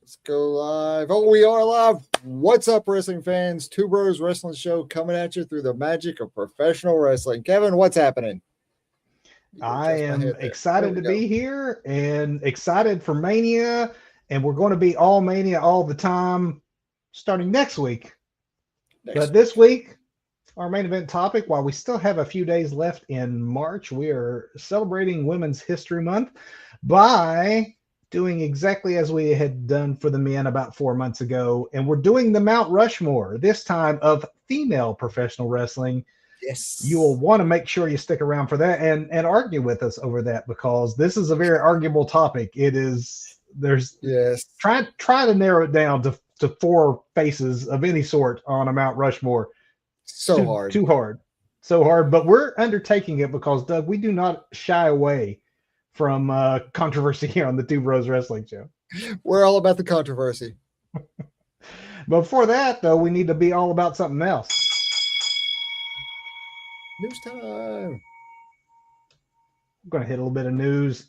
Let's go live. Oh, we are live. What's up, wrestling fans? Two Bros Wrestling Show coming at you through the magic of professional wrestling. Kevin, what's happening? I am excited to Go. be here and excited for Mania. And we're going to be all Mania all the time starting next week. But this week, our main event topic, while we still have a few days left in March, we are celebrating Women's History Month by doing exactly as we had done for the men about 4 months ago. And we're doing the Mount Rushmore, this time of female professional wrestling. Yes. You will want to make sure you stick around for that and argue with us over that, because this is a very arguable topic. It is, try to narrow it down to four faces of any sort on a Mount Rushmore. So hard, but we're undertaking it because, Doug, we do not shy away from controversy here on the Two Bros Wrestling Show. We're all about the controversy. But before that, though, we need to be all about something else. News time. I'm going to hit a little bit of news.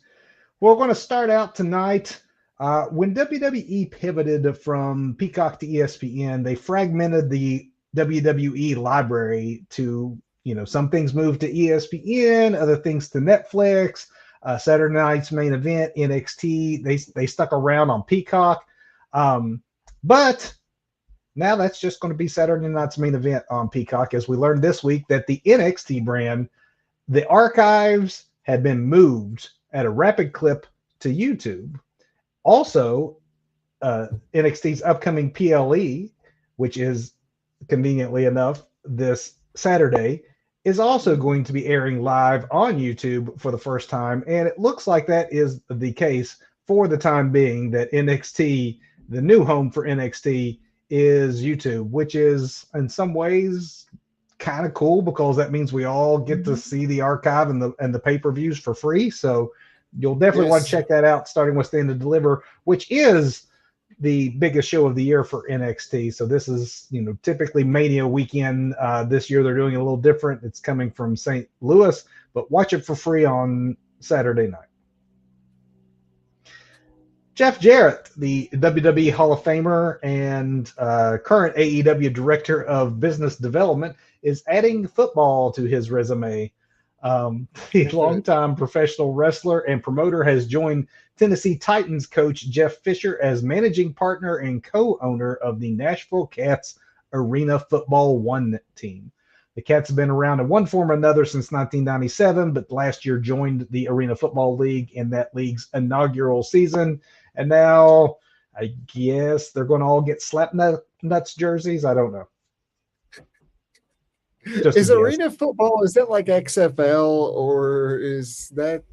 We're going to start out tonight. When WWE pivoted from Peacock to ESPN, they fragmented the WWE library to, some things moved to ESPN, other things to Netflix. Saturday night's main event, NXT, they stuck around on Peacock. But now that's just going to be Saturday night's main event on Peacock, as we learned this week that the NXT brand, the archives had been moved at a rapid clip to YouTube. Also, NXT's upcoming PLE, which is conveniently enough this Saturday, is also going to be airing live on YouTube for the first time. And it looks like that is the case for the time being, that NXT, the new home for NXT, is YouTube, which is in some ways kind of cool, because that means we all get to see the archive and the pay-per-views for free. So you'll definitely want to check that out, starting with Stand and Deliver, which is the biggest show of the year for NXT. So this is, typically Mania weekend. This year they're doing it a little different. It's coming from St. Louis, but watch it for free on Saturday night. Jeff Jarrett, the WWE Hall of Famer and current AEW Director of Business Development, is adding football to his resume. The longtime professional wrestler and promoter has joined Tennessee Titans coach Jeff Fisher as managing partner and co-owner of the Nashville Cats Arena Football One team. The Cats have been around in one form or another since 1997, but last year joined the Arena Football League in that league's inaugural season. And now I guess they're going to all get slap nuts jerseys. I don't know. Is Arena Football, is that like XFL, or is that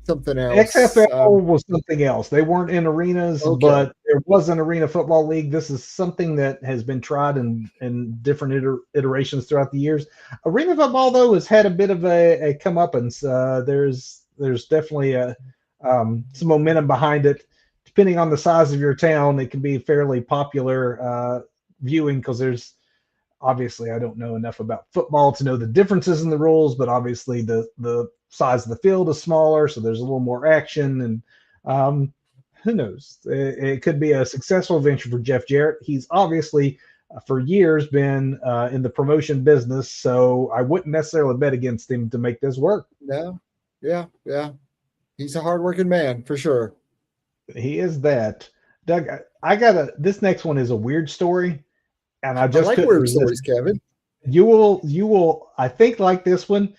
something else? XFL was something else. They weren't in arenas, but there was an Arena Football League. This is something that has been tried in different iterations throughout the years. Arena Football, though, has had a bit of a comeuppance. There's definitely some momentum behind it. Depending on the size of your town, it can be fairly popular viewing, because there's obviously, I don't know enough about football to know the differences in the rules, but obviously the size of the field is smaller, so there's a little more action, and who knows? It could be a successful venture for Jeff Jarrett. He's obviously for years been in the promotion business, so I wouldn't necessarily bet against him to make this work. Yeah. He's a hardworking man for sure. He is that. Doug, this next one is a weird story, and I like weird stories, Kevin. You will, I think, like this one.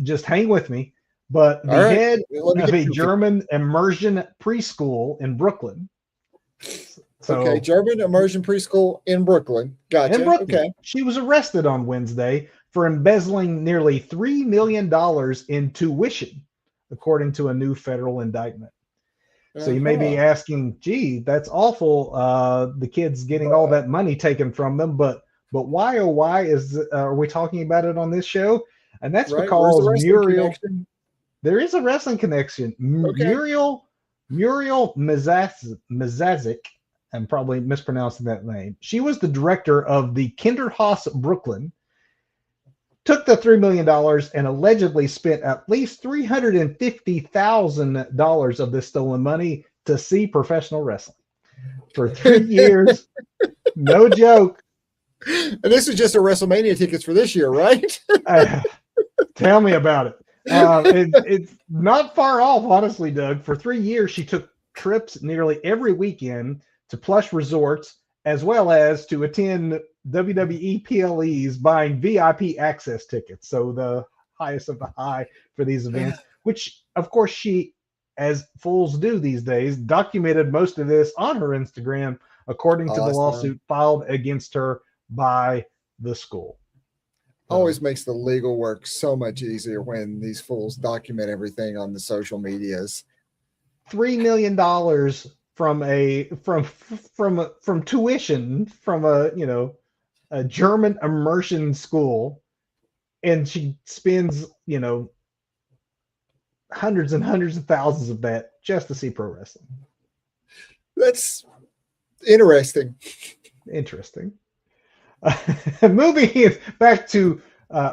Just hang with me. But the head of a German immersion preschool in Brooklyn. So, German immersion preschool in Brooklyn. Gotcha. In Brooklyn. Okay. She was arrested on Wednesday for embezzling nearly $3 million in tuition, according to a new federal indictment. So you may be asking, gee, that's awful. The kids getting all that money taken from them, but why, oh, why are we talking about it on this show? And that's because Muriel, there is a wrestling connection. Muriel Mazazik, I'm probably mispronouncing that name. She was the director of the Kinderhaus Brooklyn, took the $3 million and allegedly spent at least $350,000 of this stolen money to see professional wrestling. for 3 years. No joke. And this is just a WrestleMania tickets for this year, right? Tell me about it. It's not far off, honestly, Doug. For 3 years, she took trips nearly every weekend to plush resorts, as well as to attend WWE PLEs, buying VIP access tickets. So the highest of the high for these events, which, of course, she, as fools do these days, documented most of this on her Instagram, according to the lawsuit filed against her by the school. Always makes the legal work so much easier when these fools document everything on the social medias. $3 million from tuition from a German immersion school, and she spends hundreds and hundreds of thousands of that just to see pro wrestling. That's interesting. Interesting. Moving back to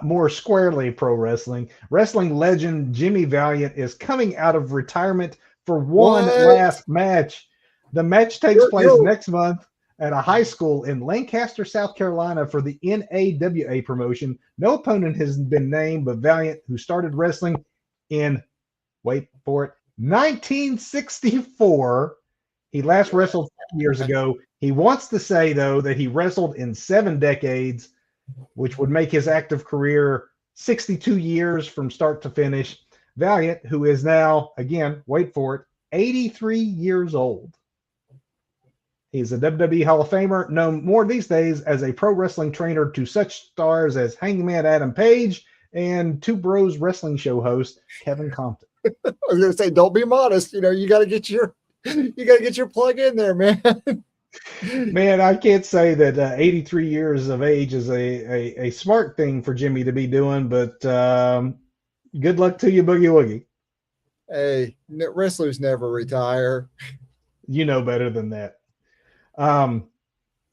more squarely pro wrestling, wrestling legend Jimmy Valiant is coming out of retirement for one last match. The match takes place next month at a high school in Lancaster, South Carolina for the NAWA promotion. No opponent has been named, but Valiant, who started wrestling in, wait for it, 1964. He last wrestled 5 years ago. He wants to say, though, that he wrestled in 7 decades, which would make his active career 62 years from start to finish. Valiant, who is now, again, wait for it, 83 years old. He's a WWE Hall of Famer, known more these days as a pro wrestling trainer to such stars as Hangman Adam Page and Two Bros Wrestling Show host Kevin Compton. I was going to say, don't be modest. You got to get your plug in there, man. Man, I can't say that 83 years of age is a smart thing for Jimmy to be doing, but good luck to you, Boogie Woogie. Hey, wrestlers never retire. You know better than that.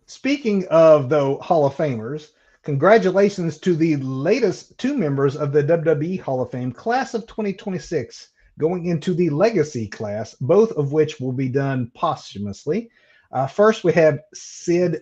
Speaking of, though, Hall of Famers, congratulations to the latest 2 members of the WWE Hall of Fame class of 2026, going into the Legacy class, both of which will be done posthumously. First, we have Sid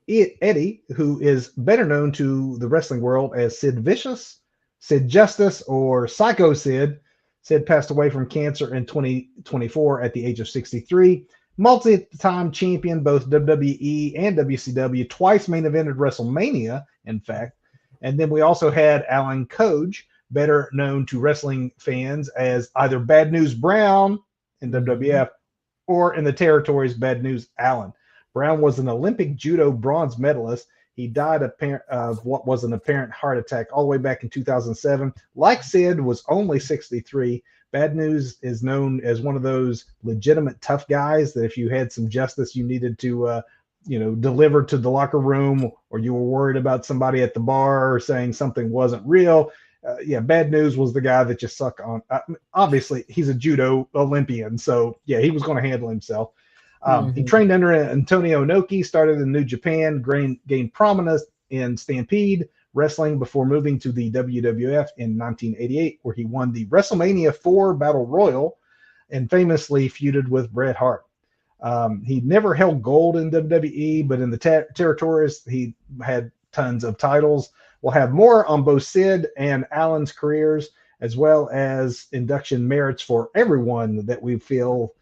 Eddie, who is better known to the wrestling world as Sid Vicious, Sid Justice, or Psycho Sid. Sid passed away from cancer in 2024 at the age of 63. Multi-time champion, both WWE and WCW, twice main evented WrestleMania, in fact. And then we also had Alan Coge, better known to wrestling fans as either Bad News Brown in WWF or in the territories Bad News Allen. Brown was an Olympic judo bronze medalist. He died of what was an apparent heart attack all the way back in 2007. Like Sid, was only 63. Bad News is known as one of those legitimate tough guys that if you had some justice you needed to deliver to the locker room, or you were worried about somebody at the bar saying something wasn't real, Bad News was the guy that you suck on. Obviously, he's a judo Olympian, so yeah, he was going to handle himself. He trained under Antonio Inoki, started in New Japan, gained prominence in Stampede Wrestling before moving to the WWF in 1988, where he won the WrestleMania 4 Battle Royal and famously feuded with Bret Hart. He never held gold in WWE, but in the territories, he had tons of titles. We'll have more on both Sid and Alan's careers, as well as induction merits for everyone that we feel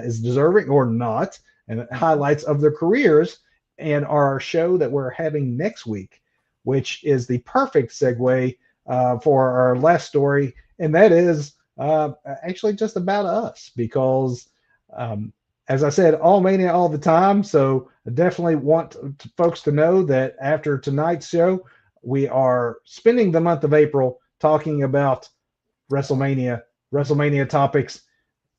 is deserving or not, and highlights of their careers, and our show that we're having next week, which is the perfect segue for our last story, and that is actually just about us, because as I said, all mania all the time, so I definitely want folks to know that after tonight's show, we are spending the month of April talking about WrestleMania topics.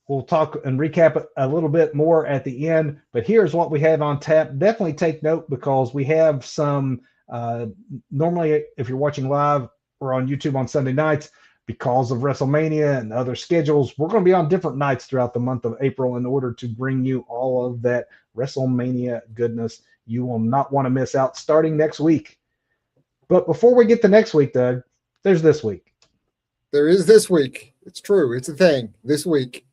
We'll talk and recap it a little bit more at the end, but here's what we have on tap. Definitely take note, because we have some, normally if you're watching live or on YouTube on Sunday nights, because of WrestleMania and other schedules, we're going to be on different nights throughout the month of April in order to bring you all of that WrestleMania goodness you will not want to miss out starting next week. But before we get to next week, Doug, there's this week. There is this week. It's true. It's a thing. This week.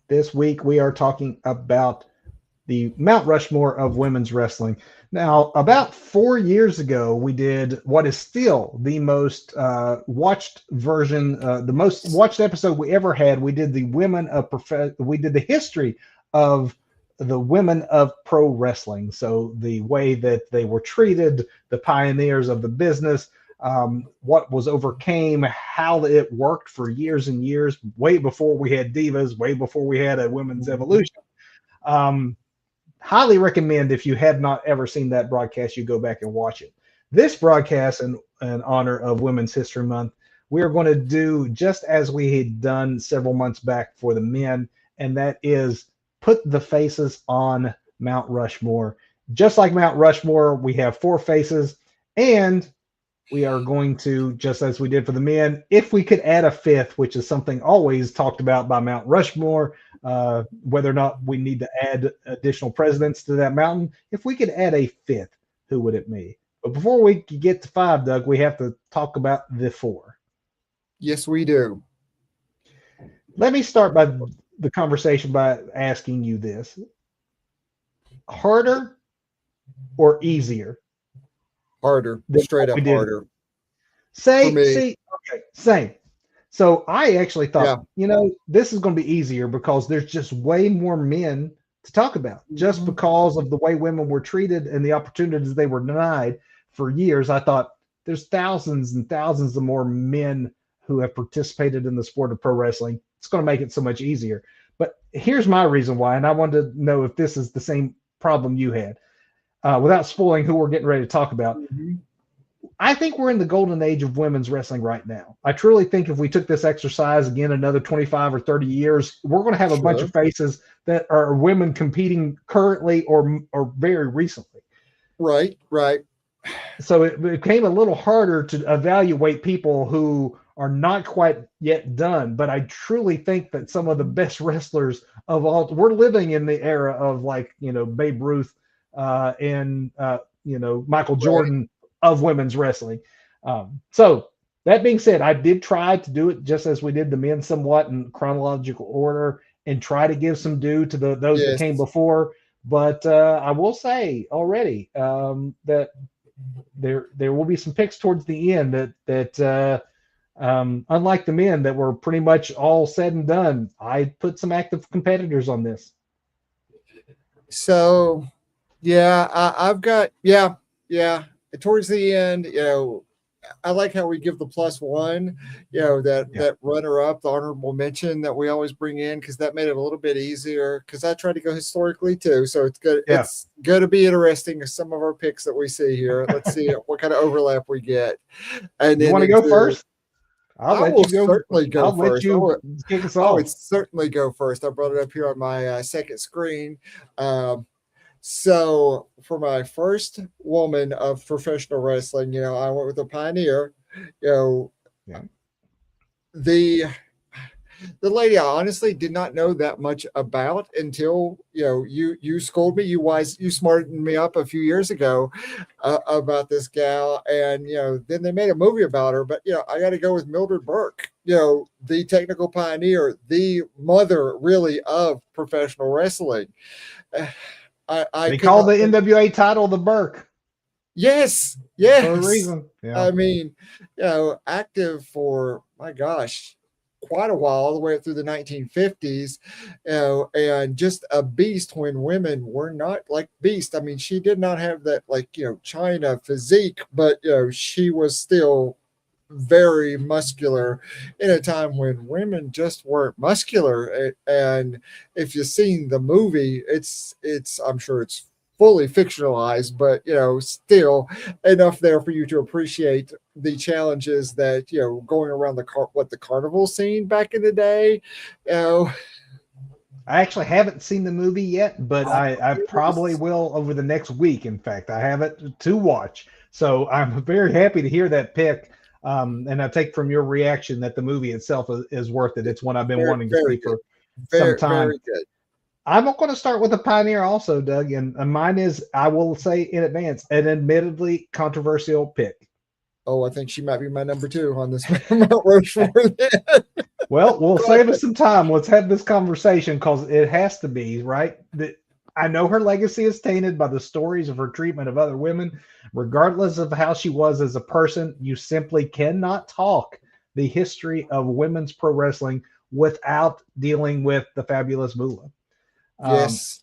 This week we are talking about the Mount Rushmore of women's wrestling. Now, about 4 years ago, we did what is still the most watched version, the most watched episode we ever had. We did the we did the history of the women of pro wrestling. So the way that they were treated, the pioneers of the business, what was overcame, how it worked for years and years, way before we had divas, way before we had a women's evolution. Highly recommend, if you have not ever seen that broadcast, you go back and watch it. This broadcast, in honor of Women's History Month, we are going to do just as we had done several months back for the men, and that is put the faces on Mount Rushmore. Just like Mount Rushmore, we have 4 faces, and we are going to, just as we did for the men, if we could add a 5th, which is something always talked about by Mount Rushmore, whether or not we need to add additional presidents to that mountain. If we could add a 5th, who would it be? But before we get to 5, Doug, we have to talk about the 4. Yes, we do. Let me start by the conversation by asking you this: harder or easier? Harder, straight up harder. Okay, same. So I actually thought, this is going to be easier because there's just way more men to talk about, just because of the way women were treated and the opportunities they were denied for years. I thought there's thousands and thousands of more men who have participated in the sport of pro wrestling. It's going to make it so much easier. But here's my reason why, and I wanted to know if this is the same problem you had, without spoiling who we're getting ready to talk about. I think we're in the golden age of women's wrestling right now. I truly think if we took this exercise again another 25 or 30 years, we're going to have a bunch of faces that are women competing currently or very recently. Right. So it became a little harder to evaluate people who are not quite yet done. But I truly think that some of the best wrestlers of all, we're living in the era of Babe Ruth and Michael Jordan of women's wrestling. So that being said, I did try to do it just as we did the men, somewhat in chronological order, and try to give some due to those that came before. But I will say already that there will be some picks towards the end that unlike the men that were pretty much all said and done, I put some active competitors on this. So I've got towards the end, I like how we give the +1, that runner up, the honorable mention that we always bring in, because that made it a little bit easier. Because I try to go historically too, so it's good. Yeah. It's going to be interesting. Some of our picks that we see here. Let's see what kind of overlap we get. And you want to go first? I will certainly go first. Let you kick us off. I would certainly go first. I brought it up here on my second screen. So for my first woman of professional wrestling, I went with a pioneer. The lady I honestly did not know that much about until you schooled me, you smartened me up a few years ago about this gal, and then they made a movie about her. But I got to go with Mildred Burke, the technical pioneer, the mother really of professional wrestling. They call the NWA title the Burke. Yes. For a reason. Yeah. I mean, active for, my gosh, quite a while, all the way up through the 1950s, and just a beast when women were not like beast. I mean, she did not have that China physique, but she was still very muscular in a time when women just weren't muscular. And if you've seen the movie, it's I'm sure it's fully fictionalized, but still enough there for you to appreciate the challenges that going around the carnival scene back in the day. I actually haven't seen the movie yet, but I probably will over the next week. In fact, I have it to watch, so I'm very happy to hear that pick. And I take from your reaction that the movie itself is worth it. It's one I've been wanting to see for some time. Very good. I'm going to start with a pioneer also, Doug, and mine is, I will say in advance, an admittedly controversial pick. Oh, I think she might be my number 2 on this Mount Rushmore. Well, we'll save us some time. Let's have this conversation because it has to be, right? I know her legacy is tainted by the stories of her treatment of other women. Regardless of how she was as a person, you simply cannot talk the history of women's pro wrestling without dealing with the fabulous Moolah. Um, Yes.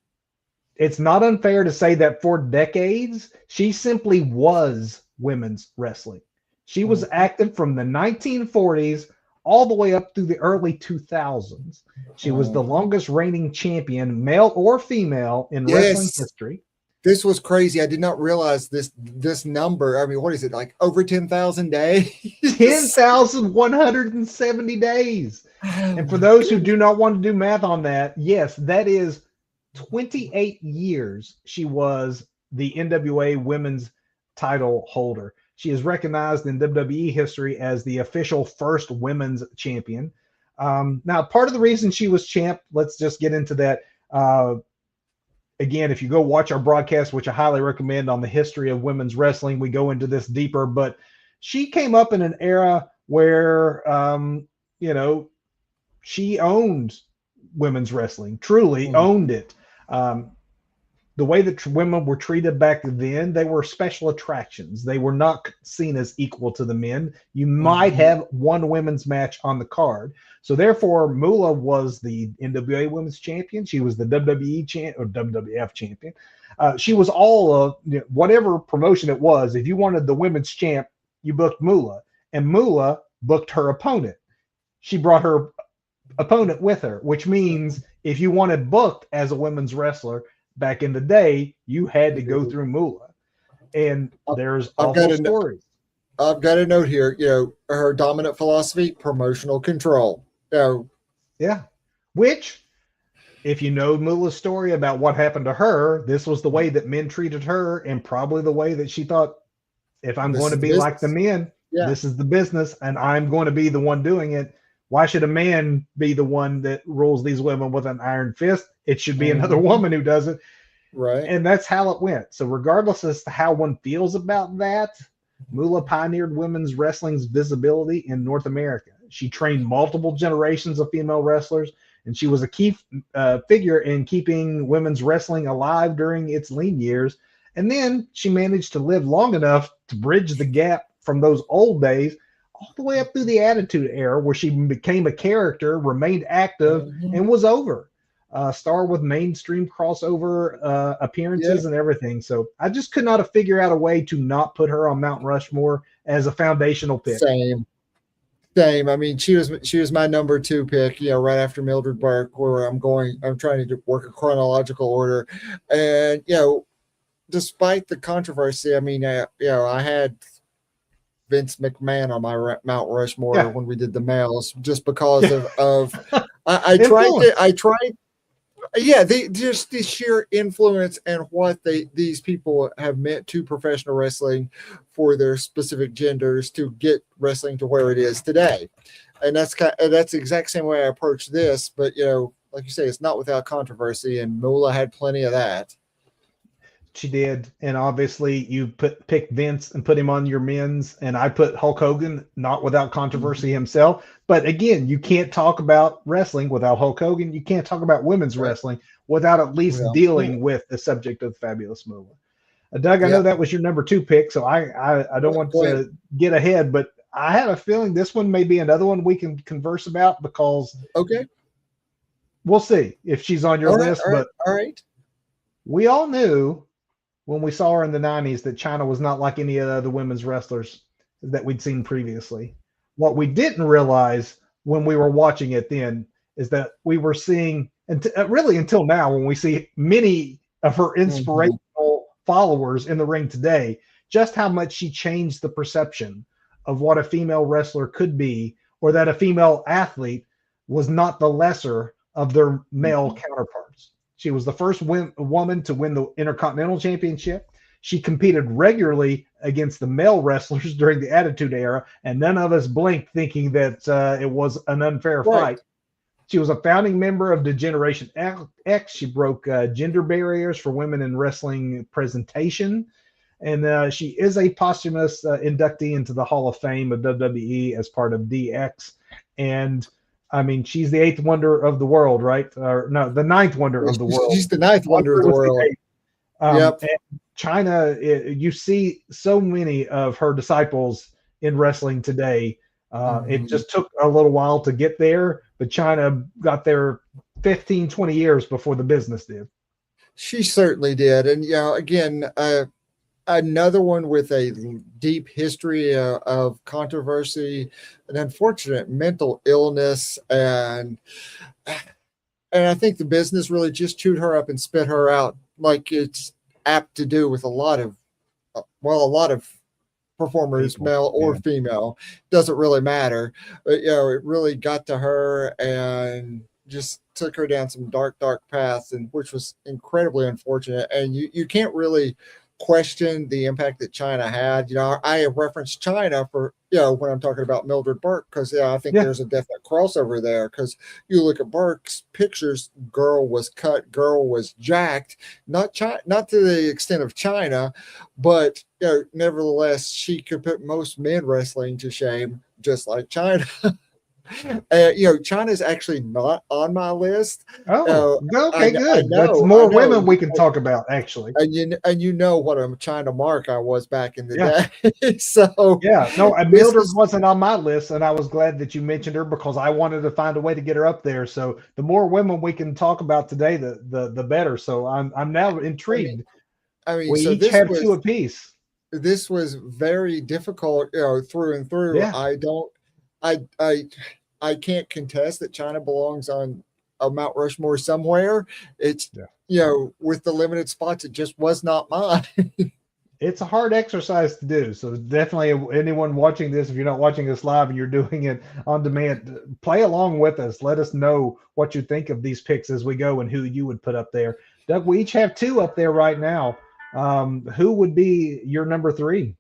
it's not unfair to say that for decades, she simply was women's wrestling. She was Mhm. active from the 1940s all the way up through the early 2000s. She was the Mhm. longest reigning champion, male or female, in wrestling Yes. history. This was crazy. I did not realize this number. I mean, what is it, like over 10,000 days? 10,170 days. Oh And for my those who goodness. do not want to do math on that, yes, that is 28 years she was the NWA women's title holder. She is recognized in WWE history as the official first women's champion. Now, part of the reason she was champ, let's just get into that. Again, if you go watch our broadcast, which I highly recommend on the history of women's wrestling, we go into this deeper. But she came up in an era where, you know, she owned women's wrestling, truly owned Mhm. it. Um, the way that women were treated back then, they were special attractions. They were not seen as equal to the men. You might Mhm. have one women's match on the card. So therefore, Moolah was the NWA Women's Champion. She was the WWE champ or WWF champion. She was all of whatever promotion it was. If you wanted the women's champ, you booked Moolah, and Moolah booked her opponent. She brought her opponent with her, which means if you wanted booked as a women's wrestler back in the day, you had to go through Moolah. And I- there's I've also got a stories. I've got a note here. Her dominant philosophy: promotional control. You know, Yeah. Which, if you know Moolah's story about what happened to her, this was the way that men treated her, and probably the way that she thought, if I'm going this to is the be like the business. men, Yeah. this is the business, and I'm going to be the one doing it. Why should a man be the one that rules these women with an iron fist? It should be another Mhm. woman who does it. Right. And that's how it went. So regardless as to how one feels about that, Moolah pioneered women's wrestling's visibility in North America. She trained multiple generations of female wrestlers, and she was a key figure in keeping women's wrestling alive during its lean years. And then she managed to live long enough to bridge the gap from those old days all the way up through the Attitude Era, where she became a character, remained active, Mhm. and was over. Star with mainstream crossover Yeah. appearances and everything. So I just could not have figured out a way to not put her on Mount Rushmore as a foundational pick. Same. Same. I mean, she was my number two pick. Right after Mildred Burke, where I'm trying to work a chronological order, and despite the controversy, I mean, I had Vince McMahon on my Mount Rushmore Yeah, when we did the males, just because yeah. of I tried to Influence. I tried yeah, just the sheer influence and what these people have meant to professional wrestling for their specific genders to get wrestling to where it is today. And that's the exact same way I approach this, but like you say, it's not without controversy, and Moolah had plenty of that. She did, and obviously you pick Vince and put him on your men's, and I put Hulk Hogan, not without controversy Mhm. himself. But again, you can't talk about wrestling without Hulk Hogan. You can't talk about women's Right. wrestling without at least Well, dealing with the subject of Fabulous Moolah. Doug, I know yep. that was your number two pick, so I don't want Go ahead. to get ahead, but I have a feeling this one may be another one we can converse about because Okay. we'll see if she's on your All right. list. All right. But All right. we all knew when we saw her in the 90s that China was not like any of the other women's wrestlers that we'd seen previously. What we didn't realize when we were watching it then is that we were seeing, and really until now, when we see many of her Mhm. inspirational followers in the ring today, just how much she changed the perception of what a female wrestler could be, or that a female athlete was not the lesser of their male Mhm. counterparts. She was the first woman to win the Intercontinental Championship. She competed regularly against the male wrestlers during the Attitude Era, and none of us blinked thinking that it was an unfair Right. fight. She was a founding member of the Generation X. She broke gender barriers for women in wrestling presentation. And she is a posthumous inductee into the Hall of Fame of WWE as part of DX. And I mean, she's the eighth wonder of the world, right? Or no, the ninth wonder of the world. She's the ninth wonder of the Andre was the world. eighth. Yep. And China, you see so many of her disciples in wrestling today. It Mhm. just took a little while to get there, but China got there 15, 20 years before the business did. She certainly did. And, again, another one with a deep history of controversy, an unfortunate mental illness, and I think the business really just chewed her up and spit her out, like it's apt to do with a lot of performers, People. male or Yeah. female, doesn't really matter. But it really got to her and just took her down some dark, dark paths, and which was incredibly unfortunate. And you can't really question the impact that China had. I have referenced China for when I'm talking about Mildred Burke, because I think Yeah. there's a definite crossover there. Because you look at Burke's pictures, girl was cut, girl was jacked, not to the extent of China, but nevertheless, she could put most men wrestling to shame, just like China. China's actually not on my list. Oh, Uh, okay, I good. That's know, I more know, women we can talk about, actually. and you know what a China mark I was back in the Yeah. day. So Yeah, no, this Mildred is, wasn't on my list, and I was glad that you mentioned her because I wanted to find a way to get her up there. So the more women we can talk about today, the better. So I'm now I mean, intrigued. We so each have two apiece. this was very difficult, through and through. Yeah, I, I, I can't contest that China belongs on a Mount Rushmore somewhere. It's yeah. with the limited spots, it just was not mine. It's a hard exercise to do. So definitely, anyone watching this, if you're not watching this live and you're doing it on demand, play along with us. Let us know what you think of these picks as we go and who you would put up there. Doug, we each have two up there right now. Who would be your number three?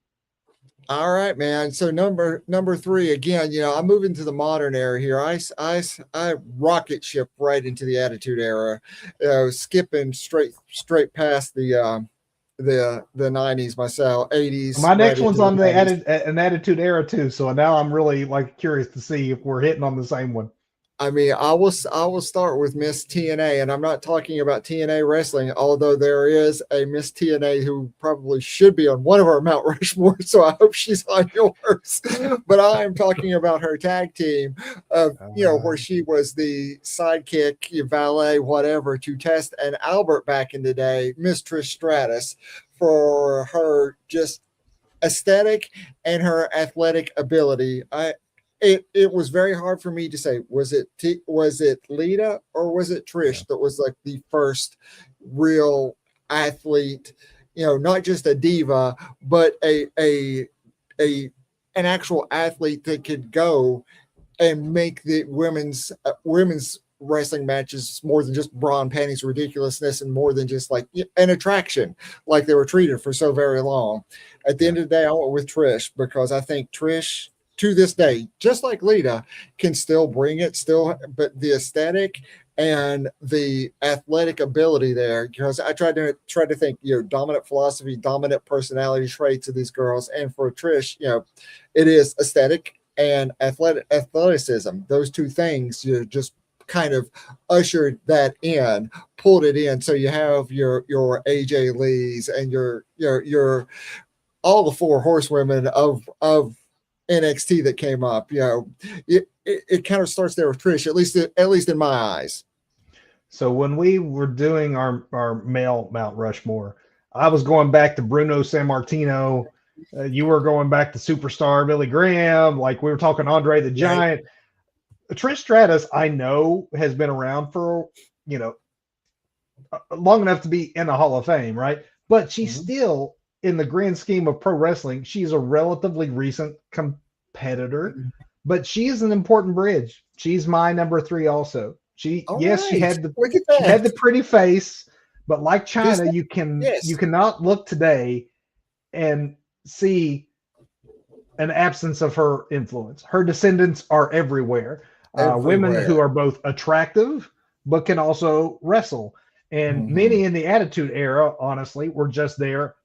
All right, man. So number three again. I'm moving to the modern era here. I rocket ship right into the Attitude Era, skipping straight past the 90s myself, 80s My right next into one's the on the 90s. an attitude era too. So now I'm really like curious to see if we're hitting on the same one. I mean, I will start with Miss TNA, and I'm not talking about TNA wrestling, although there is a Miss TNA who probably should be on one of our Mount Rushmore, so I hope she's on yours. But I am talking about her tag team, where she was the sidekick, valet, whatever, to Test and Albert back in the day, Miss Trish Stratus, for her just aesthetic and her athletic ability. It was very hard for me to say, was it Lita or was it Yeah. Trish that was like the first real athlete, not just a diva, but a an actual athlete that could go and make the women's wrestling matches more than just bra and panties ridiculousness, and more than just like an attraction like they were treated for so very long. At the Yeah. end of the day, I went with Trish because I think Trish, to this day, just like Lita, can still bring it, but the aesthetic and the athletic ability there. Because I tried to think, dominant philosophy, dominant personality traits of these girls, and for Trish, it is aesthetic and athleticism. Those two things, just kind of ushered that in, pulled it in. So you have your AJ Lees and your all the four horsewomen of NXT that came up. It kind of starts there with Trish, at least in my eyes. So when we were doing our male Mount Rushmore, I was going back to Bruno Sammartino. You were going back to superstar Billy Graham. Like we were talking Andre the Right. Giant. Trish Stratus, I know, has been around for long enough to be in the Hall of Fame, right? But she's Mhm. still, in the grand scheme of pro wrestling, she's a relatively recent competitor, but she is an important bridge. She's my number three also. She, All yes, right. Look at she had that. the pretty face, but like This China, you yes. cannot look today and see an absence of her influence. Her descendants are everywhere. Women Everywhere. who are both attractive but can also wrestle. And Mhm. many in the Attitude Era, honestly, were just there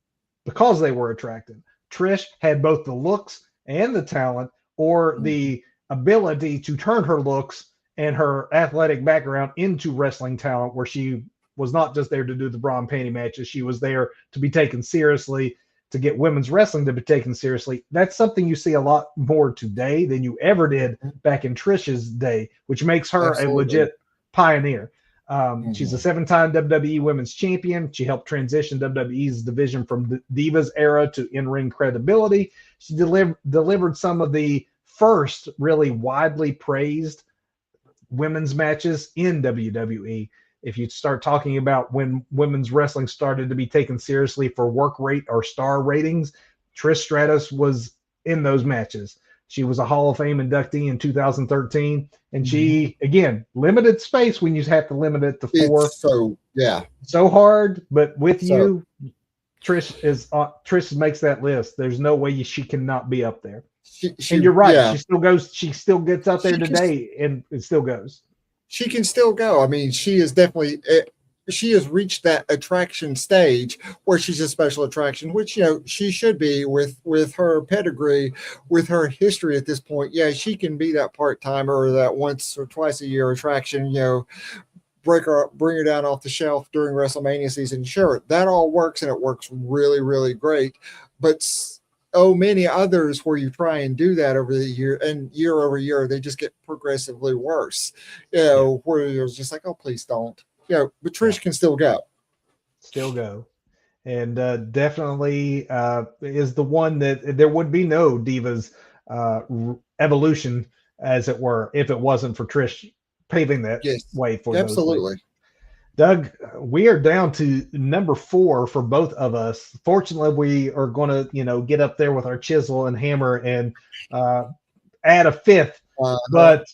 because they were attractive. Trish had both the looks and the talent, or Mhm. the ability to turn her looks and her athletic background into wrestling talent, where she was not just there to do the bra and panty matches. She was there to be taken seriously, to get women's wrestling to be taken seriously. That's something you see a lot more today than you ever did back in Trish's day, which makes her a Absolutely. legit pioneer. She's a Mhm. 7-time WWE Women's Champion. She helped transition WWE's division from the Divas era to in-ring credibility. She delivered some of the first really widely praised women's matches in WWE. If you start talking about when women's wrestling started to be taken seriously for work rate or star ratings, Trish Stratus was in those matches. She was a Hall of Fame inductee in 2013, and Mhm. she, again, limited space when you have to limit it to four. It's so, yeah. So hard, but with So you, Trish makes that list. There's no way she cannot be up there. And you're right. yeah, She still goes. She still gets out there she can today, and it still goes. she can still go. I mean, she is definitely she has reached that attraction stage where she's a special attraction, which she should be with her pedigree, with her history at this point. Yeah, she can be that part timer or that once or twice a year attraction. Bring her down off the shelf during WrestleMania season. Sure, that all works and it works really, really great. But many others where you try and do that over the year and year over year, they just get progressively worse. Yeah, Where you're just like, oh, please don't. But yeah, Trish can still go. still go. And definitely is the one that there would be no Divas evolution, as it were, if it wasn't for Trish paving that Yes, way for those ladies. absolutely. Doug, we are down to number 4 for both of us. Fortunately, we are going to, get up there with our chisel and hammer and uh, add a fifth. Uh-huh. But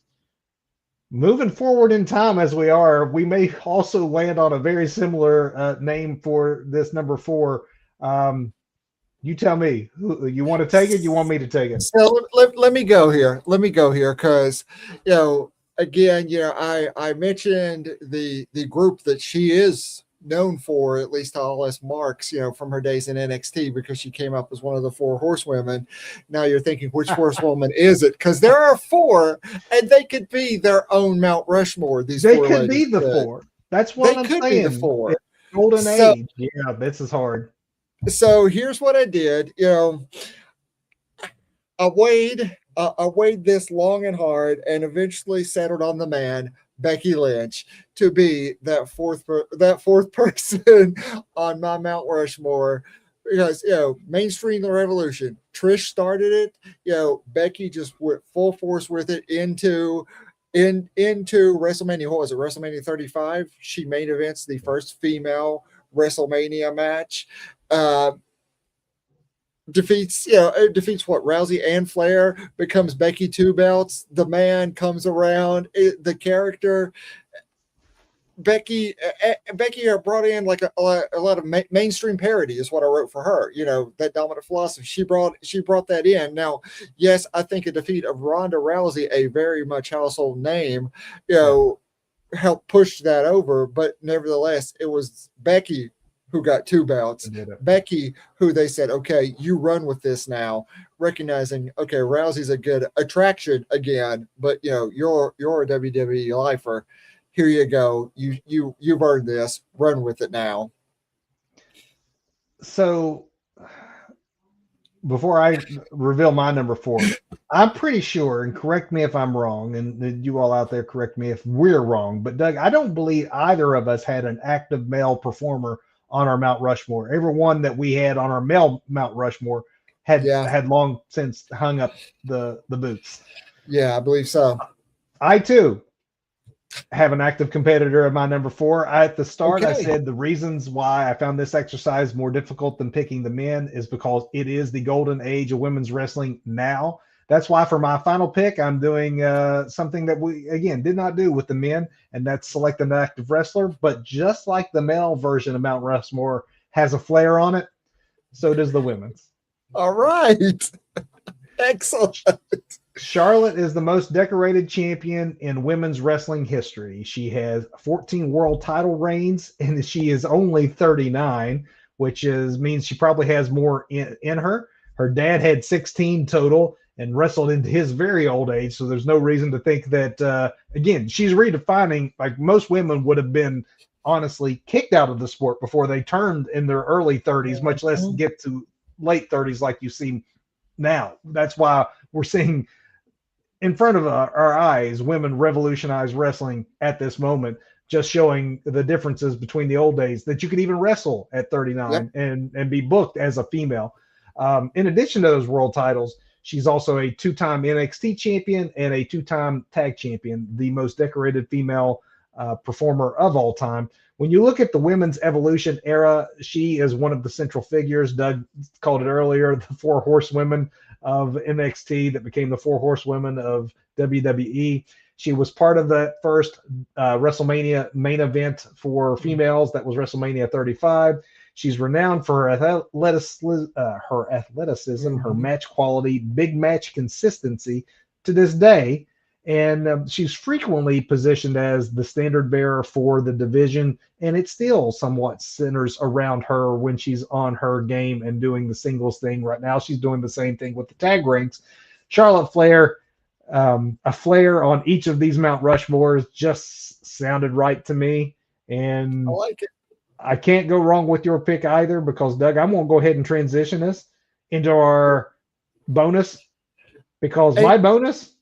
moving forward in time as we are, we may also land on a very similar name for this number 4. Um, you tell me. You want to take it? You want me to take it? So let me go here. Let me go here because, again, I mentioned the group that she is known for, at least to all us marks, from her days in NXT, because she came up as one of the four horsewomen. Now you're thinking, which horsewoman is it? Because there are four, and they could be their own Mount Rushmore. These They four could ladies be the could. 4. That's what They I'm could be the saying. four. It's golden So age. Yeah, this is hard. here's what I did. I weighed this long and hard, and eventually settled on the man, Becky Lynch, to be that fourth person on my Mount Rushmore. Because mainstream the revolution. Trish started it. Becky just went full force with it into WrestleMania. What was it? WrestleMania 35. She main events the first female WrestleMania match. Uh, defeats what, Rousey and Flair, becomes Becky two belts. The man comes around. The character Becky brought in like a lot of mainstream parody is what I wrote for her. That dominant philosophy, she brought that in. Now, yes, I think a defeat of Ronda Rousey, a very much household name, you Yeah, know helped push that over. But nevertheless, it was Becky who got two I belts. did it. Becky, who they said, okay, you run with this now, recognizing, okay, Rousey's a good attraction again, but you're a WWE lifer. Here you go. You've earned this. Run with it now. So before I reveal my number 4, I'm pretty sure, and correct me if I'm wrong, and you all out there correct me if we're wrong, but Doug, I don't believe either of us had an active male performer on our Mount Rushmore. Everyone that we had on our male Mount Rushmore had Yeah, had long since hung up the boots. yeah, I believe so. I too have an active competitor at my number 4. At the start, I Okay. said the reasons why I found this exercise more difficult than picking the men is because it is the golden age of women's wrestling now. That's why for my final pick, I'm doing something that we, again, did not do with the men, and that's select an active wrestler. But just like the male version of Mount Rushmore has a flair on it, so does the women's. All right. Excellent. Charlotte is the most decorated champion in women's wrestling history. She has 14 world title reigns, and she is only 39, which means she probably has more in her. Her dad had 16 total, and wrestled into his very old age. So there's no reason to think that, again, she's redefining, like most women would have been honestly kicked out of the sport before they turned in their early 30s, much less Mhm. get to late 30s like you see now. That's why we're seeing in front of our eyes women revolutionize wrestling at this moment, just showing the differences between the old days that you could even wrestle at Yep. 39 and be booked as a female. In addition to those world titles, she's also a two-time NXT champion and a two-time tag champion, the most decorated female performer of all time. When you look at the women's evolution era, she is one of the central figures. Doug called it earlier the four horsewomen of NXT that became the four horsewomen of WWE. She was part of the first WrestleMania main event for females. That was WrestleMania 35. She's renowned for her athleticism, her Mhm. match quality, big match consistency to this day. And she's frequently positioned as the standard bearer for the division. And it still somewhat centers around her when she's on her game and doing the singles thing. Right now, she's doing the same thing with the tag ranks. Charlotte Flair, a Flair on each of these Mount Rushmores just sounded right to me. I And like it. I can't go wrong with your pick either because, Doug, I'm going to go ahead and transition us into our bonus because Hey, my bonus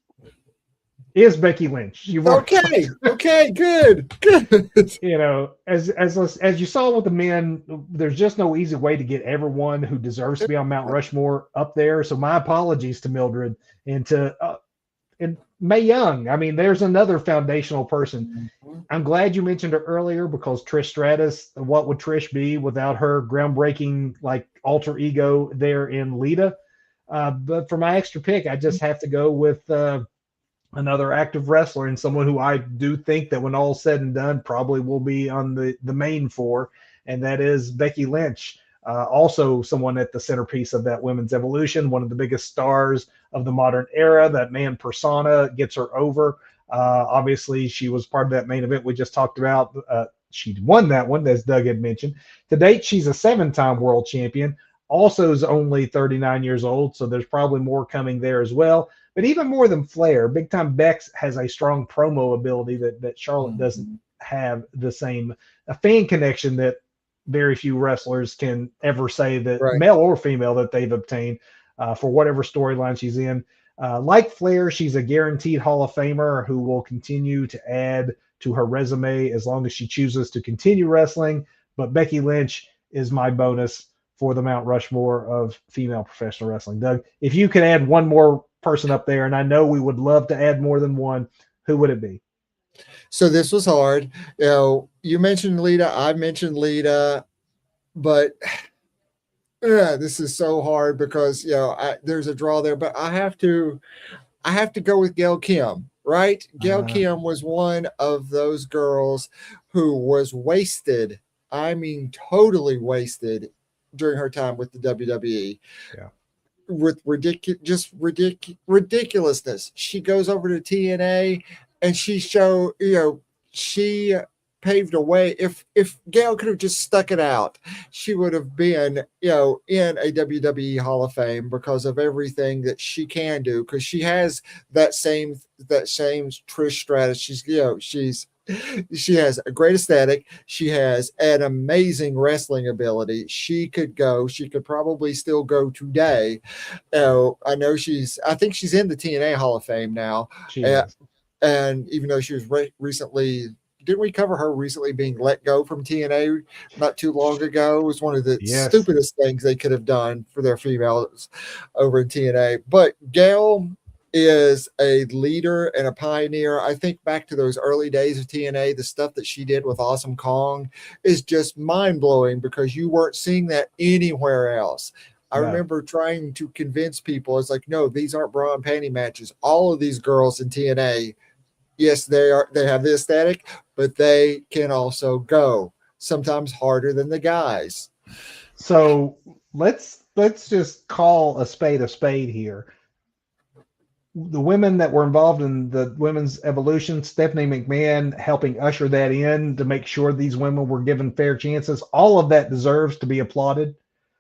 is Becky Lynch. You've already talked, okay. Okay. Good. Good. as you saw with the men, there's just no easy way to get everyone who deserves to be on Mount Rushmore up there. So my apologies to Mildred and to and Mae Young. I mean, there's another foundational person. Mhm. I'm glad you mentioned her earlier because Trish Stratus, what would Trish be without her groundbreaking like alter ego there in Lita? But for my extra pick, I just have to go with another active wrestler and someone who I do think that when all's said and done probably will be on the main four, and that is Becky Lynch. Also, someone at the centerpiece of that women's evolution, one of the biggest stars of the modern era. That man persona gets her over. Obviously, she was part of that main event we just talked about. She won that one, as Doug had mentioned. To date, she's a seven-time world champion. Also, is only 39 years old, so there's probably more coming there as well. But even more than Flair, Big Time Bex has a strong promo ability that Charlotte doesn't Mhm. have the same a fan connection that very few wrestlers can ever say that Right. male or female that they've obtained for whatever storyline she's in. Like Flair, she's a guaranteed Hall of Famer who will continue to add to her resume as long as she chooses to continue wrestling. But Becky Lynch is my bonus for the Mount Rushmore of female professional wrestling. Doug, if you could add one more person up there, and I know we would love to add more than one, who would it be? So this was hard. You mentioned Lita. I mentioned Lita, but this is so hard because there's a draw there. But I have to go with Gail Kim. Right? Gail Uh, Kim was one of those girls who was wasted. I mean, totally wasted during her time with the WWE yeah, with ridiculousness. She goes over to TNA and she paved a way. If Gail could have just stuck it out, she would have been in a WWE Hall of Fame because of everything that she can do. Because she has that same Trish Stratus. She has a great aesthetic. She has an amazing wrestling ability. She could probably still go today. I know I think she's in the TNA Hall of Fame now. she Uh, is. and even though she was recently, didn't we cover her recently being let go from TNA not too long ago? It was one of the Yes. stupidest things they could have done for their females over in TNA. But Gail is a leader and a pioneer. I think back to those early days of TNA, the stuff that she did with Awesome Kong is just mind blowing because you weren't seeing that anywhere else. I No. remember trying to convince people, it's like, no, these aren't bra and panty matches. All of these girls in TNA, yes, they have the aesthetic, but they can also go sometimes harder than the guys. So let's just call a spade here. The women that were involved in the women's evolution, Stephanie McMahon helping usher that in to make sure these women were given fair chances, all of that deserves to be applauded.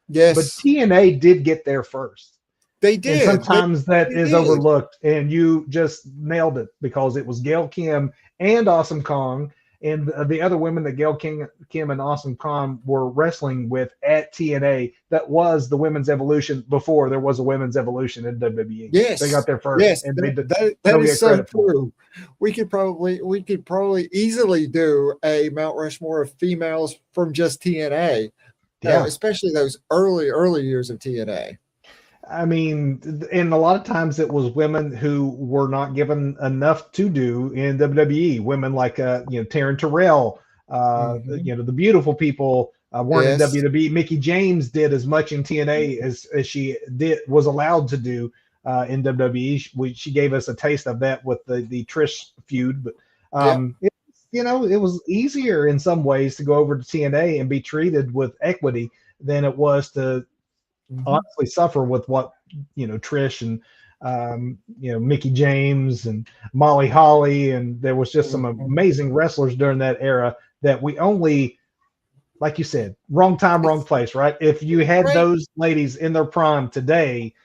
But Yes. TNA did get there first. They And did. sometimes that They is did. overlooked, and you just nailed it because it was Gail Kim and Awesome Kong, and the other women that Kim and Awesome Kong were wrestling with at TNA. That was the women's evolution before there was a women's evolution in WWE. They got Yes, there first, yes, and that don't is get so credit for it. true. We could probably easily do a Mount Rushmore of females from just TNA, Yeah. especially those early years of TNA. I mean, and a lot of times it was women who were not given enough to do in WWE. Women like, Taryn Terrell, Hmm. the beautiful people weren't in Yes. WWE. Mickey James did as much in TNA as she was allowed to do in WWE. She gave us a taste of that with the Trish feud, but Yep. it was easier in some ways to go over to TNA and be treated with equity than it was to Hmm. honestly suffer with what Trish and Mickey James and Molly Holly, and there was just some Hmm. amazing wrestlers during that era that we only, like you said, wrong time, wrong place, right? If you had Right. those ladies in their prime today,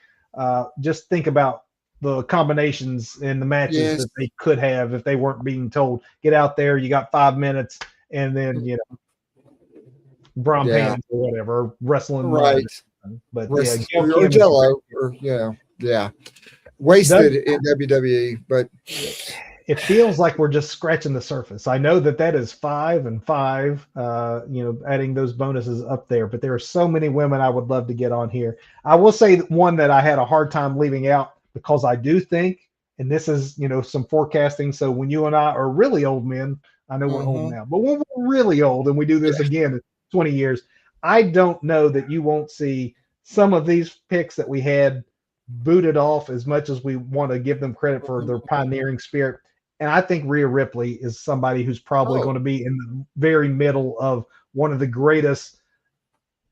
just think about the combinations and the matches Yes. that they could have if they weren't being told, get out there, you got 5 minutes, and then Braun Yeah. pans or whatever, wrestling mud. Right. But yeah, Rest Gail or Kim is a great. Jello or yeah. Doug, Wasted in WWE, but it feels like we're just scratching the surface. I know that is 5 and 5, adding those bonuses up there, but there are so many women I would love to get on here. I will say one that I had a hard time leaving out because I do think, and this is, some forecasting. So when you and I are really old men, I know we're old hmm now, but when we're really old and we do this yeah, again in 20 years, I don't know that you won't see some of these picks that we had booted off as much as we want to give them credit for their pioneering spirit. And I think Rhea Ripley is somebody who's probably going oh to be in the very middle of one of the greatest,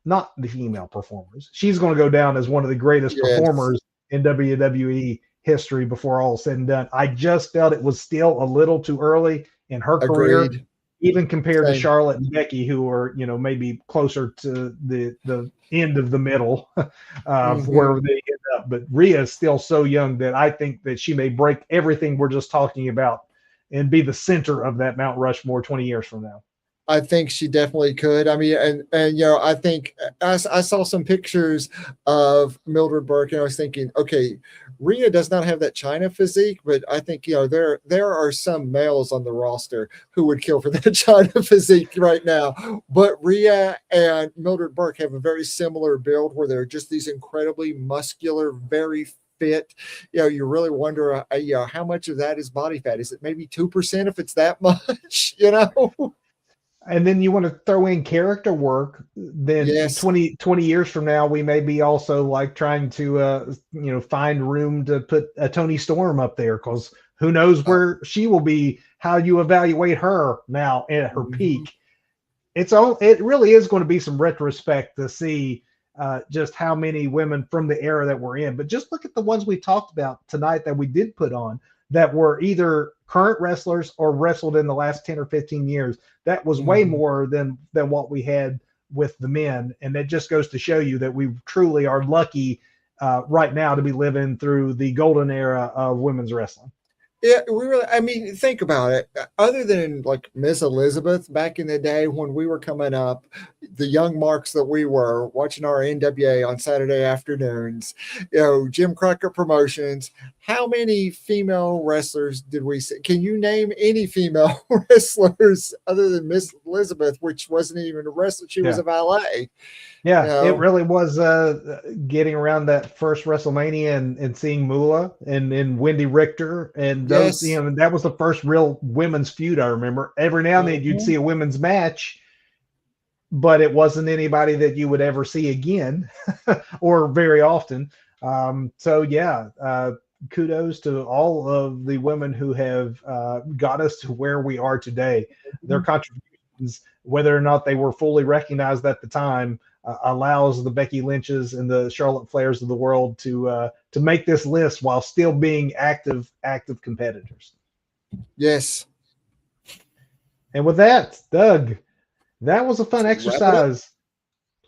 not the female performers. She's going to go down as one of the greatest yes, performers in WWE history before all is said and done. I just felt it was still a little too early in her career, agreed. even compared to Same. Charlotte and Becky, who are, maybe closer to the end of the middle Hmm. where they end up. But Rhea is still so young that I think that she may break everything we're just talking about and be the center of that Mount Rushmore 20 years from now. I think she definitely could. I mean, and I think I saw some pictures of Mildred Burke, and I was thinking, okay, Rhea does not have that China physique, but I think there are some males on the roster who would kill for that China physique right now. But Rhea and Mildred Burke have a very similar build, where they're just these incredibly muscular, very fit. You really wonder, how much of that is body fat? Is it maybe 2% if it's that much? And then you want to throw in character work, then Yes. 20 years from now, we may be also like trying to, find room to put a Tony Storm up there because who knows Uh, where she will be, how you evaluate her now at her mhm. peak. It really is going to be some retrospect to see just how many women from the era that we're in. But just look at the ones we talked about tonight that we did put on that were either current wrestlers or wrestled in the last 10 or 15 years. That was way Mhm. more than what we had with the men, and that just goes to show you that we truly are lucky right now to be living through the golden era of women's wrestling. Yeah, I mean, think about it. Other than like Miss Elizabeth back in the day when we were coming up, the young marks that we were watching our NWA on Saturday afternoons, Jim Crockett Promotions, how many female wrestlers did we see? Can you name any female wrestlers other than Miss Elizabeth, which wasn't even a wrestler? She was Yeah. a valet, you Yeah, it know? really was getting around that first WrestleMania and seeing Moolah and Wendy Richter and those, Yes. that was the first real women's feud I remember. Every now and then you'd Mhm. see a women's match, but it wasn't anybody that you would ever see again or very often. So yeah, kudos to all of the women who have got us to where we are today. Their contributions, whether or not they were fully recognized at the time, allows the Becky Lynches and the Charlotte Flairs of the world to make this list while still being active competitors. Yes. And with that, Doug, that was a fun Let's wrap it up. exercise.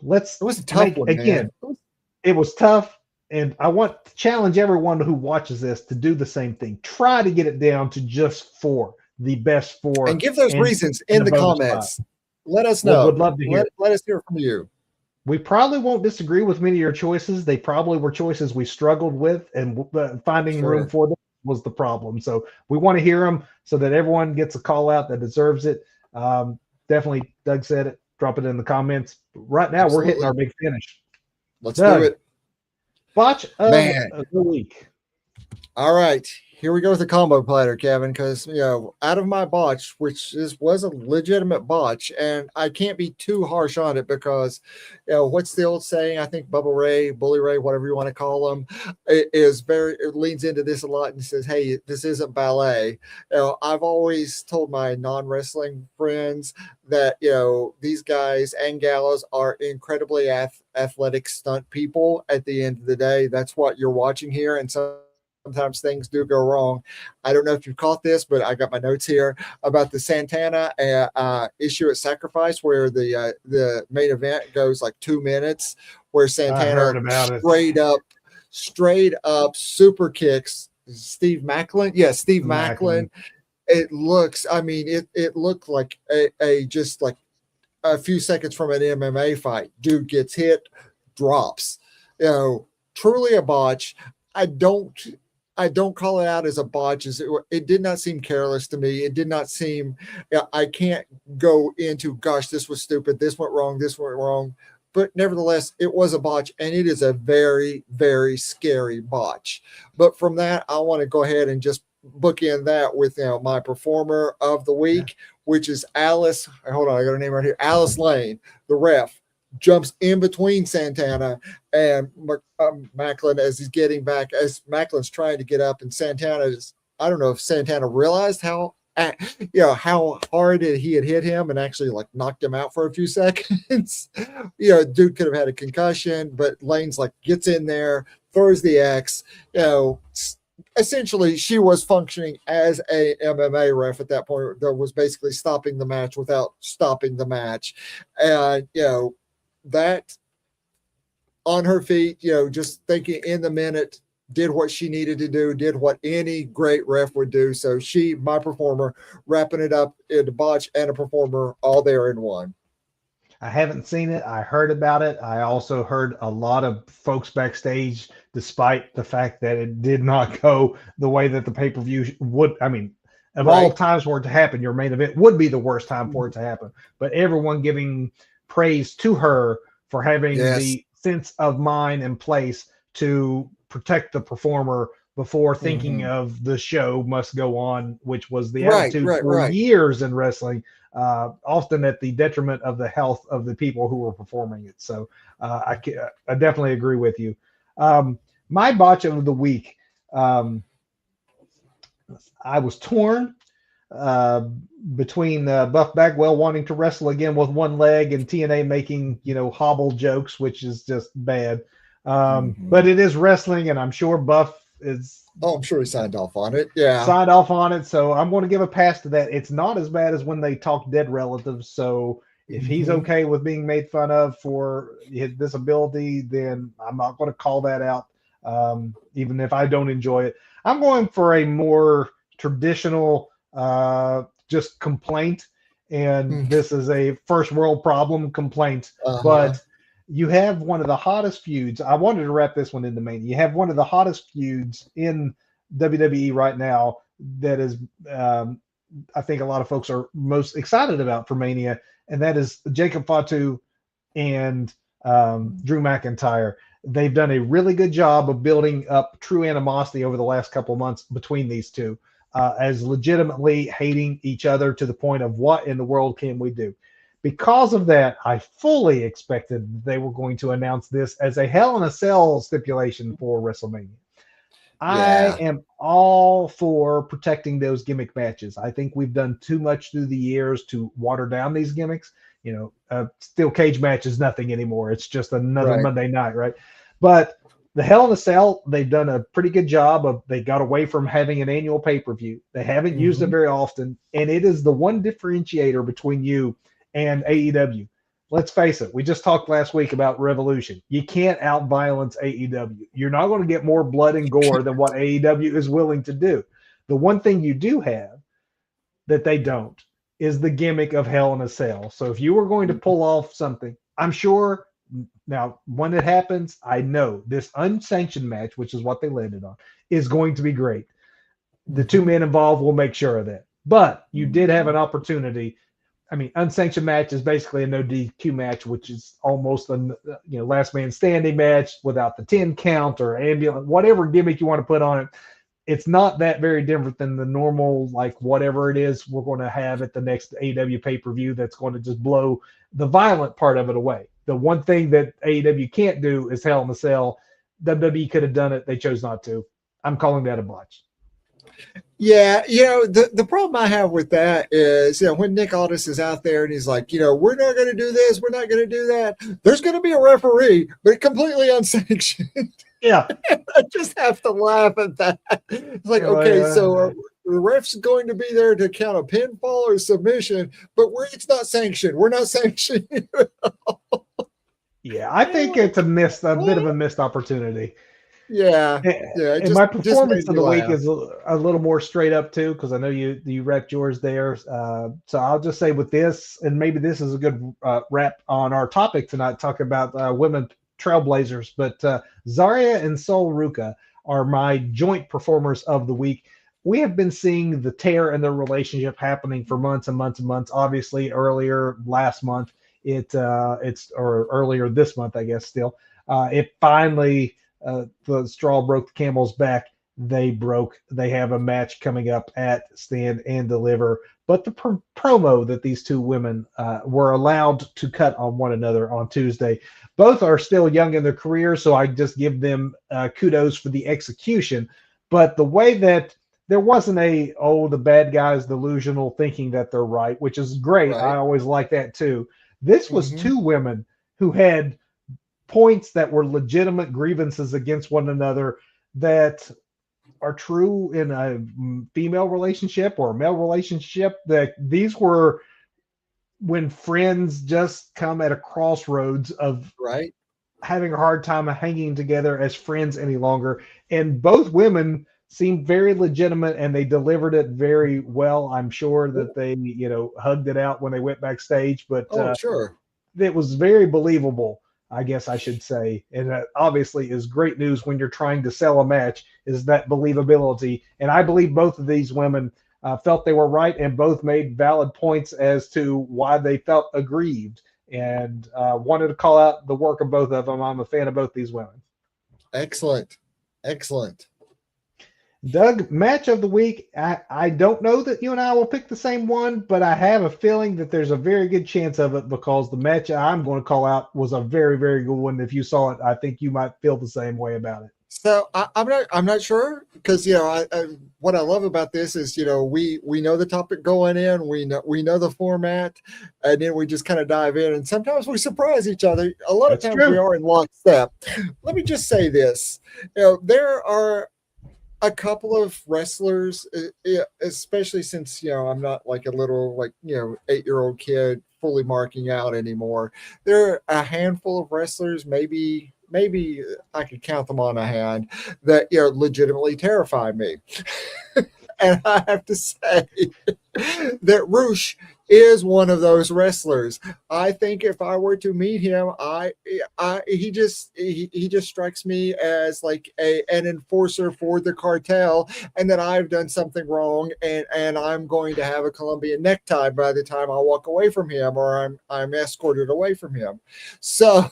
Let's It was a tough make one, again. man. It was tough. and I want to challenge everyone who watches this to do the same thing. Try to get it down to just four, the best And four, give those and reasons and in a the bonus five. comments. Let us Would know. love to hear. Let us hear from you. We probably won't disagree with many of your choices. They probably were choices we struggled with, and finding room Sure. for them was the problem. So we want to hear them so that everyone gets a call out that deserves it. Definitely, Doug said it. Drop it in the comments. Right now, we're hitting Absolutely. our big finish. Let's do Doug, it. botch of Man. the week. All right, here we go with the combo platter, Kevin. Because out of my botch, which was a legitimate botch, and I can't be too harsh on it because, what's the old saying? I think Bubba Ray, Bully Ray, whatever you want to call him, it leans into this a lot and says, "Hey, this isn't ballet." I've always told my non-wrestling friends that these guys and gals are incredibly athletic stunt people. At the end of the day, that's what you're watching here, and sometimes things do go wrong. I don't know if you've caught this, but I got my notes here about the Santana issue at Sacrifice, where the main event goes like 2 minutes, where I Santana heard about it. straight up super kicks Steve Macklin. Yeah, Steve Macklin. Macklin. It looks, I mean, it looked like a just like a few seconds from an MMA fight. Dude gets hit, drops. Truly a botch. I don't I don't call it out as a botch. It did not seem careless to me. It did not seem. I can't go into gosh, this was stupid. This went wrong. This went wrong. But nevertheless, it was a botch, and it is a very, very scary botch. But from that, I want to go ahead and just bookend that with my performer of the Yeah. week, which is Alice. Hold on, I got her name right here. Alice Lane, the ref, jumps in between Santana and Macklin as he's getting back, as Macklin's trying to get up, and Santana is. I don't know if Santana realized how hard he had hit him and actually like knocked him out for a few seconds. Dude could have had a concussion, but Lane's like gets in there, throws the X. Essentially she was functioning as a MMA ref at that point that was basically stopping the match without stopping the match. And that on her feet, just thinking in the minute, did what she needed to do, did what any great ref would do. So my performer, wrapping it up in a botch and a performer all there in one. I haven't seen it. I heard about it. I also heard a lot of folks backstage, despite the fact that it did not go the way that the pay per view would. I mean, of all Right. times for it to happen, your main event would be the worst time for it to happen. But everyone giving praise to her for having Yes. the sense of mind in place to protect the performer before thinking Mm-hmm. of the show must go on, which was the Right, attitude right, for right. years in wrestling, often at the detriment of the health of the people who were performing it. So I definitely agree with you. Um, my botch of the week, um, I was torn uh, between Buff Bagwell wanting to wrestle again with one leg and TNA making hobble jokes, which is just bad. But Mm-hmm. it is wrestling, and I'm sure Buff is Oh, I'm sure he signed off on it. Yeah. signed off on it, so I'm going to give a pass to that. It's not as bad as when they talk dead relatives. So if he's Mm-hmm. okay with being made fun of for his disability, then I'm not going to call that out, even if I don't enjoy it. I'm going for a more traditional, just complaint, and Mm-hmm. this is a first world problem complaint, Uh-huh. but. You have one of the hottest feuds. I wanted to wrap this one into Mania. You have one of the hottest feuds in WWE right now that is, um, I think a lot of folks are most excited about for Mania, and that is Jacob Fatu and Drew McIntyre. They've done a really good job of building up true animosity over the last couple of months between these two, as legitimately hating each other to the point of what in the world can we do? Because of that, I fully expected they were going to announce this as a Hell in a Cell stipulation for WrestleMania. I Yeah. am all for protecting those gimmick matches. I think we've done too much through the years to water down these gimmicks. Steel cage match is nothing anymore. It's just another Right. Monday night, right? But the Hell in a Cell, they've done a pretty good job of. They got away from having an annual pay per view. They haven't used it Mm-hmm. very often, and it is the one differentiator between you and AEW. let's face it. We just talked last week about Revolution. You can't out-violence AEW. You're not going to get more blood and gore than what AEW is willing to do. The one thing you do have that they don't is the gimmick of Hell in a Cell. So if you were going to pull off something, I'm sure now when it happens, I know this unsanctioned match, which is what they landed on, is going to be great. The two men involved will make sure of that. But you did have an opportunity. I mean, unsanctioned match is basically a no DQ match, which is almost a last man standing match without the 10 count or ambulance, whatever gimmick you want to put on it. It's not that very different than the normal, like whatever it is we're going to have at the next AEW pay-per-view that's going to just blow the violent part of it away. The one thing that AEW can't do is Hell in a Cell. WWE could have done it. They chose not to. I'm calling that a botch. Yeah, the problem I have with that is, when Nick Aldis is out there and he's like, we're not going to do this, we're not going to do that. There's going to be a referee, but completely unsanctioned. Yeah. I just have to laugh at that. It's like, so the ref's going to be there to count a pinfall or submission, but it's not sanctioned. We're not sanctioned. Yeah, I think it's a bit of a missed opportunity. Yeah. And my performance of the week is a little more straight up too, because I know you wrecked yours there. So I'll just say with this, and maybe this is a good wrap on our topic tonight, talking about women trailblazers. But Zarya and Sol Ruka are my joint performers of the week. We have been seeing the tear in their relationship happening for months and months and months. Obviously, earlier last month, or earlier this month, I guess. Still, it finally. The straw broke the camel's back. They have a match coming up at Stand and Deliver. But the promo that these two women were allowed to cut on one another on Tuesday, both are still young in their careers, so I just give them kudos for the execution. But the way that there wasn't the bad guy's delusional thinking that they're right, which is great. Right. I always like that too. This was two women who had points that were legitimate grievances against one another that are true in a female relationship or a male relationship. That these were when friends just come at a crossroads of having a hard time hanging together as friends any longer. And both women seemed very legitimate and they delivered it very well. I'm sure that they, hugged it out when they went backstage, but sure. It was very believable, I guess I should say. And that obviously is great news when you're trying to sell a match, is that believability. And I believe both of these women felt they were right and both made valid points as to why they felt aggrieved, and wanted to call out the work of both of them. I'm a fan of both these women. Excellent. Doug, match of the week. I don't know that you and I will pick the same one, but I have a feeling that there's a very good chance of it, because the match I'm going to call out was a very, very good one. If you saw it, I think you might feel the same way about it. So I'm not sure, because what I love about this is we know the topic going in, we know the format, and then we just kind of dive in, and sometimes we surprise each other. A lot of times we are in lockstep. Let me just say this: there are a couple of wrestlers, especially since I'm not like a little 8-year-old kid fully marking out anymore. There are a handful of wrestlers, maybe I could count them on a hand, that legitimately terrify me. And I have to say that Rush is one of those wrestlers. I think if I were to meet him, he just strikes me as like an enforcer for the cartel, and that I've done something wrong, and I'm going to have a Colombian necktie by the time I walk away from him, or I'm escorted away from him. So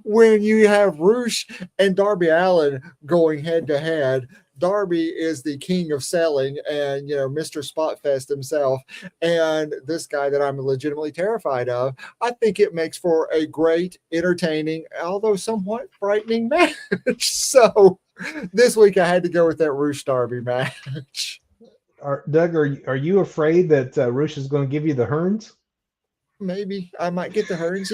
when you have Rush and Darby Allin going head to head, Darby is the king of selling and, Mr. Spotfest himself. And this guy that I'm legitimately terrified of, I think it makes for a great, entertaining, although somewhat frightening match. So this week I had to go with that Rush Darby match. Doug, are you afraid that Rush is going to give you the Hearns? Maybe I might get the Hearns.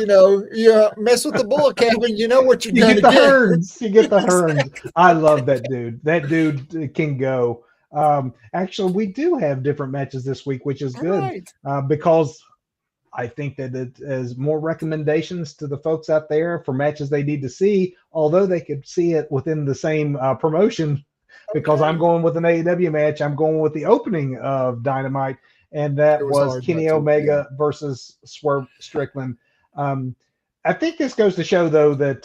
Mess with the bullet cabin, you know what you're going to get. Hearns. You get the Hearns. I love that dude. That dude can go. Actually, we do have different matches this week, which is good, because I think that it is more recommendations to the folks out there for matches they need to see, although they could see it within the same promotion. Because I'm Okay. going with an AEW match, I'm going with the opening of Dynamite, and It that was was hard not Kenny to. Yeah. Omega versus Swerve Strickland. Um, I think this goes to show, though, that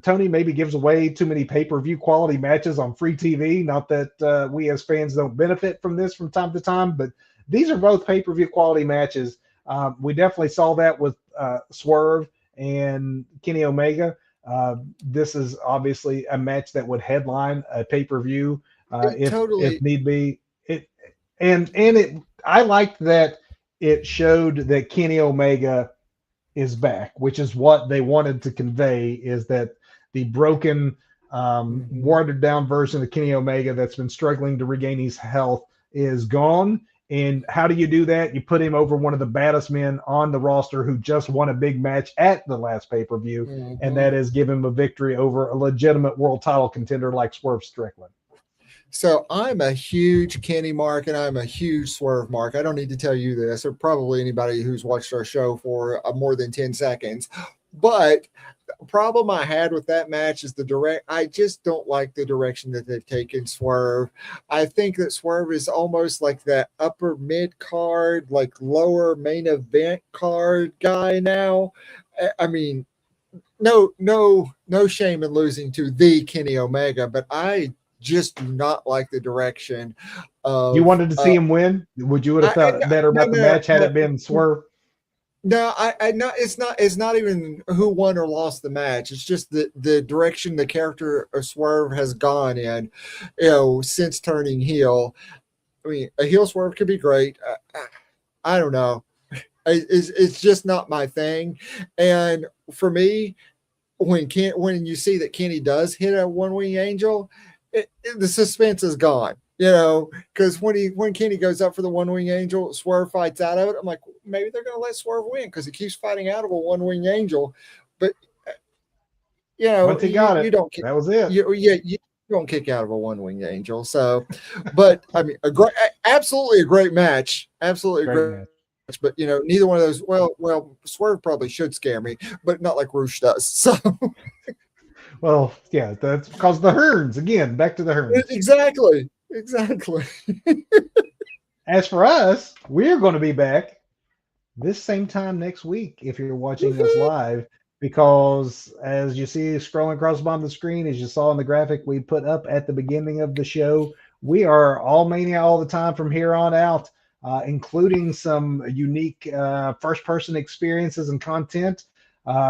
Tony maybe gives away too many pay-per-view quality matches on free TV. Not that we as fans don't benefit from this from time to time, but these are both pay-per-view quality matches. We definitely saw that with Swerve and Kenny Omega. This is obviously a match that would headline a pay-per-view It if totally. need be. It and it I liked that it showed that Kenny Omega is back, which is what they wanted to convey, is that the broken, Mhm. watered down version of Kenny Omega that's been struggling to regain his health is gone. And how do you do that? You put him over one of the baddest men on the roster who just won a big match at the last pay per view, and Mhm. that is give him a victory over a legitimate world title contender like Swerve Strickland. So I'm a huge Kenny Mark and I'm a huge Swerve Mark. I don't need to tell you this, or probably anybody who's watched our show for more than 10 seconds. But the problem I had with that match is the direct. I just don't like the direction that they've taken Swerve. I think that Swerve is almost like that upper mid card, like lower main event card guy now. I mean, no shame in losing to the Kenny Omega, but I just do not like the direction You of wanted to see him win? Would you would have I felt better no about the no match had no it been Swerve? no, I not it's not even who won or lost the match. It's just the direction the character of Swerve has gone in, since turning heel. I mean, a heel Swerve could be great. I don't know. It's just not my thing. And for me, when you see that Kenny does hit a one wing angel, the suspense is gone. Because when Kenny goes up for the one wing angel, Swerve fights out of it. I'm like, maybe they're going to let Swerve win because he keeps fighting out of a one wing angel. But Once he got you it, don't that was it. you don't kick out of a one wing angel. So, but I mean, absolutely a great match, absolutely a Great great match. match. But neither one of those. Well, Swerve probably should scare me, but not like Roosh does. So. Well, yeah, that's because the Hearns again. Back to the Hearns. Exactly. Exactly. As for us, we're going to be back this same time next week if you're watching us live, because as you see scrolling across the bottom of the screen, as you saw in the graphic we put up at the beginning of the show, we are all mania all the time from here on out, including some unique first-person experiences and content,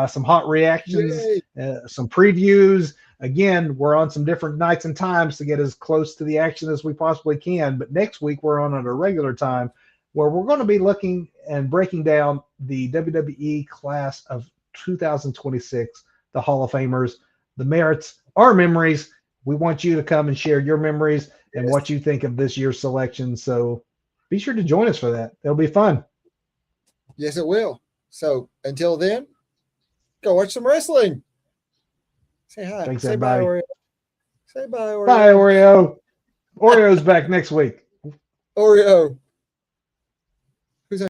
some hot reactions, Yay. some previews. Again, we're on some different nights and times to get as close to the action as we possibly can. But next week we're on at a regular time where we're going to be looking and breaking down the WWE class of 2026, the Hall of Famers, the merits, our memories. We want you to come and share your memories and Yes. what you think of this year's selection. So be sure to join us for that. It'll be fun. Yes, it will. So until then, go watch some wrestling. Say hi. Thanks, Say bye, everybody. Oreo. Say bye, Bye, Oreo. Oreo. Oreo's back next week. Oreo.